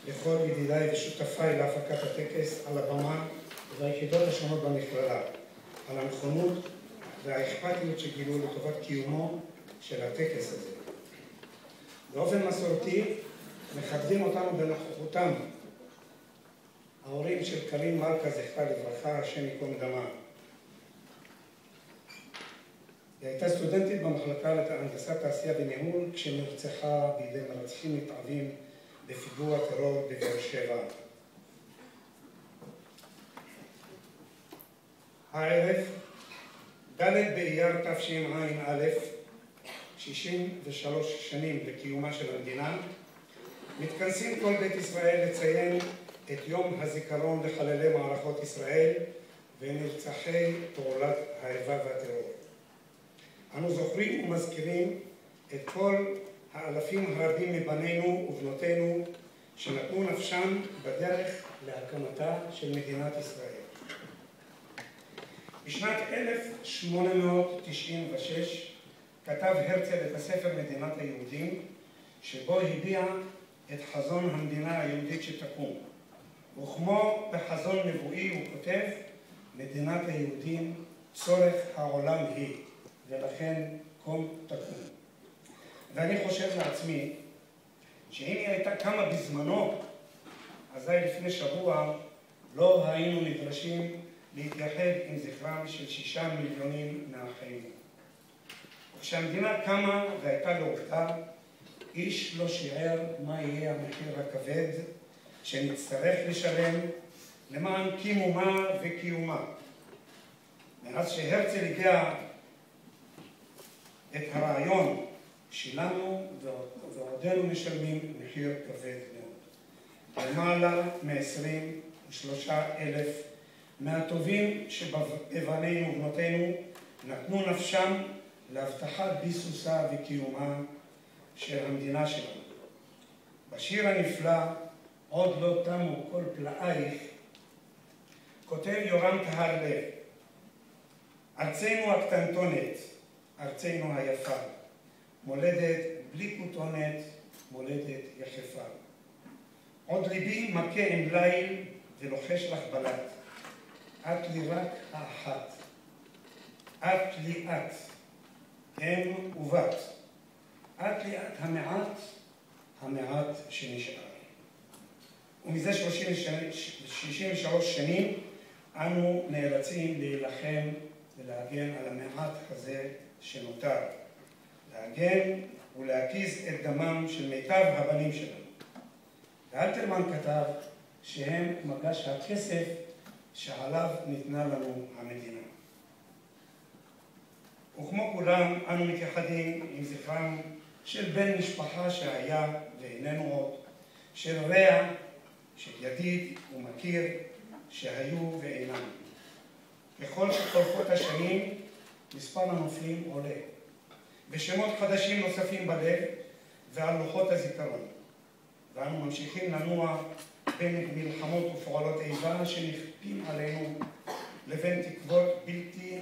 לכל ידידיי ושותפיי להפקת הטקס על הבמה והיחידות השונות במכללה, על הנכונות והאכפתיות שגילו לטובת קיומו של הטקס הזה. באופן מסורתי מכבדים אותנו בנוכחותם ההורים של קרין מלכה זכרה לברכה, השם ייקום דמה. היא הייתה סטודנטית במחלקה להנדסת תעשייה וניהול כשנרצחה בידי מרצחים נתעבים בפיגוע טרור בבאר שבע. הערב, ד' באייר תשע"א, 63 שנים לקיומה של המדינה, מתכנסים כל בית ישראל לציין את יום הזיכרון לחללי מערכות ישראל ונרצחי פעולת האיבה והטרור. אנו זוכרים ומזכירים את כל האלפים הרבים מבנינו ובנותינו שנתנו נפשם בדרך להקמתה של מדינת ישראל. בשנת 1896 כתב הרצל את הספר מדינת היהודים, שבו הביע את חזון המדינה היהודית שתקום. וכמו בחזון נבואי הוא כותב, מדינת היהודים צורך העולם היא, ולכן קום תקום. ואני חושב לעצמי, שאם היא הייתה קמה בזמנו, אזי לפני שבוע לא היינו נדרשים להתייחד עם זכרם של 6 מיליונים מאחינו. וכשהמדינה קמה והייתה לעובדה, איש לא שיער מה יהיה המחיר הכבד שנצטרך לשלם למען קימומה וקיומה. מאז שהרצל הגיע את הרעיון, שילמנו ועודנו משלמים מחיר כבד מאוד. למעלה מ-23,000 מהטובים שבבנינו ובנותינו נתנו נפשם להבטחת ביסוסה וקיומה של המדינה שלנו. בשיר הנפלא, עוד לא תמו כל פלאייך, כותב יורם טהר לב, ארצנו הקטנטונת, ארצנו היפה, מולדת בלי כותונת, מולדת יחפה. עוד ליבי מכה עם ליל ולוחש לך בלט, את לי רק האחת, את לי את, אם ובת, את לי את המעט שנשאר. ומזה 63 שנים אנו נאלצים להילחם ולהגן על המעט הזה שנותר. להגן ולהקיז את דמם של מיטב הבנים שלנו. ואלתרמן כתב שהם מגש הכסף שעליו ניתנה לנו המדינה. וכמו כולם אנו מתייחדים עם זכרם של בן משפחה שהיה ואיננו עוד, של רע, של ידיד ומכיר שהיו ואינם. ככל שחולפות השנים מספר הנופלים עולה, ושמות חדשים נוספים בלב ועל לוחות הזיכרון. ואנו ממשיכים לנוע בין מלחמות ופעולות איבה שנכפים עלינו לבין תקוות בלתי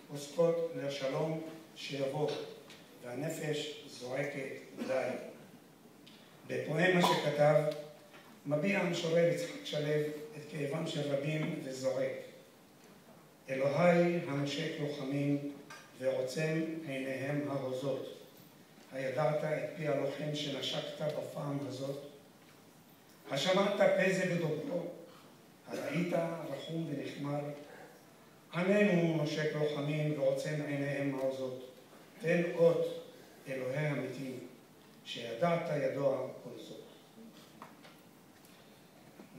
פוסקות לשלום שיבוא, והנפש זועקת די. בפואמה שכתב, מביע המשורר יצחק שלו את כאבם של רבים וזועק. אלוהי המשק לוחמים ועוצם עיניהם ההוזות. הידעת את פי הלוחם שנשקת בפעם הזאת? השמעת פה זה בדוברו? הראית רחום ונחמר? עננו נושק לוחמים ועוצם עיניהם ההוזות. תן אות אלוהי המתים, שידעת ידוע כל זאת.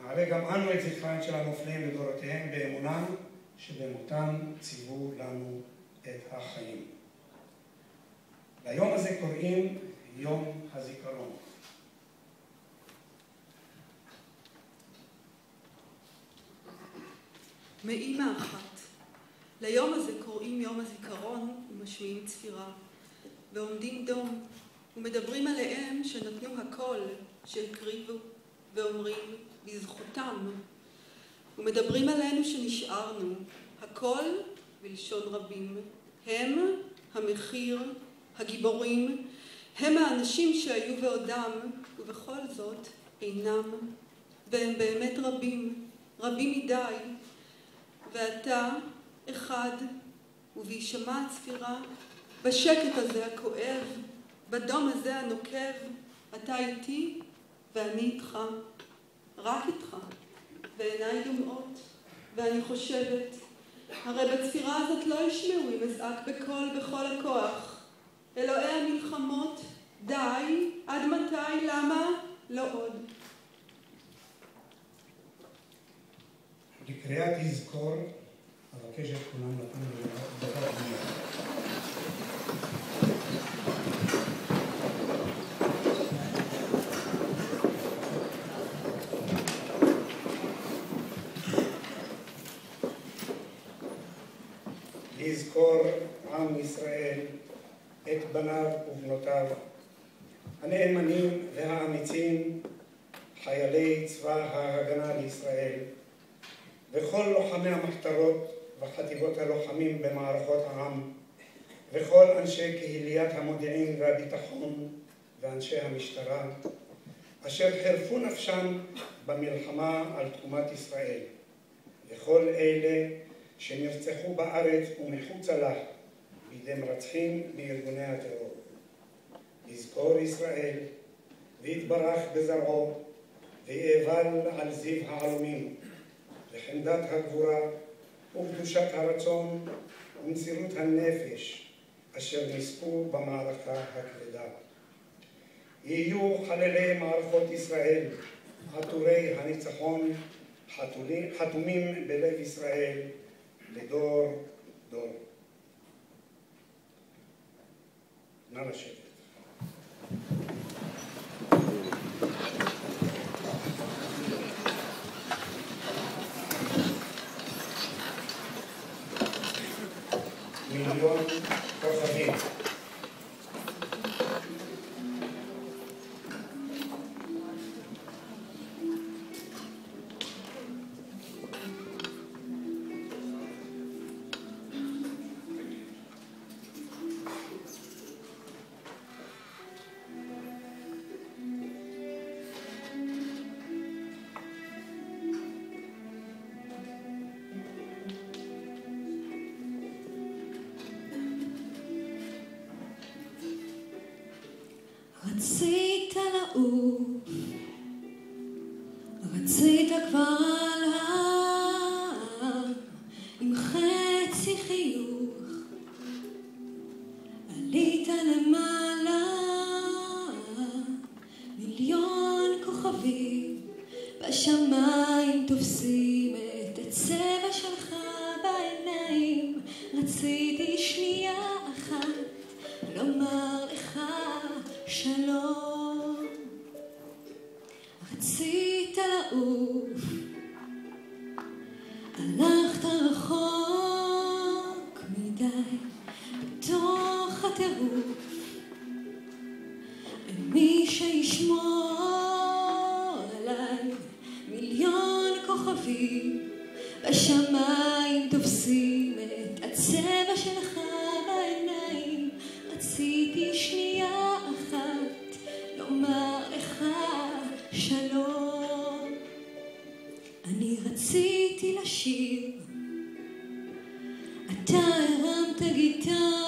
נעלה גם אנו את זכרם של הנופלים לדורותיהם באמונם שבמותם ציוו לנו את החיים. ליום הזה קוראים יום הזיכרון. מאמא אחת. ליום הזה קוראים יום הזיכרון ומשמיעים צפירה, ועומדים דום, ומדברים עליהם שנתנו הכל, שהקריבו, ואומרים בזכותם, ומדברים עלינו שנשארנו, הכל בלשון רבים. הם המחיר, הגיבורים, הם האנשים שהיו ועודם, ובכל זאת אינם והם באמת רבים, רבים מדי, ואתה אחד, ובהישמע הצפירה, בשקט הזה הכואב, בדום הזה הנוקב, אתה איתי ואני איתך, רק איתך, ועיניי דומעות, ואני חושבת, הרי בצפירה הזאת לא ישמעו אם אזעק בקול בכל הכוח. אלוהי המלחמות, די, עד מתי, למה, לא עוד. לקריאת תזכור, אבקש את כולם לקום לדקת דקה. לזכור עם ישראל את בניו ובנותיו, הנאמנים והאמיצים, חיילי צבא ההגנה לישראל, וכל לוחמי המחתרות וחטיבות הלוחמים במערכות העם, וכל אנשי קהיליית המודיעין והביטחון ואנשי המשטרה, אשר חירפו נפשם במלחמה על תקומת ישראל, וכל אלה שנרצחו בארץ ומחוצה לה בידי מרצחים מארגוני הטרור. יזכור ישראל ויתברך בזרעו ויאבל על זיו העלומים, לחמדת הגבורה וקדושת הרצון ומסירות הנפש אשר נספו במערכה הכבדה. יהיו חללי מערכות ישראל עטורי הניצחון חתומים בלב ישראל לדור דור. נא לשבת. מיליון כוכבים. רצית לעוף, רצית כבר על ההר עם חצי חיוך, עלית למעלה מיליון כוכבים בשמיים תופסים את הצבע שלך בעיניים. רציתי שנייה אחת לומר לך שלום. רצית לעוף, הלכת רחוק מדי בתוך הטירוף, מי שישמור עליי מיליון כוכבים בשמיים תופסים את הצבע שלך בעיניים. רציתי שנייה אחת לומר לך שלום. אני רציתי לשיר, אתה הרמת גיטרה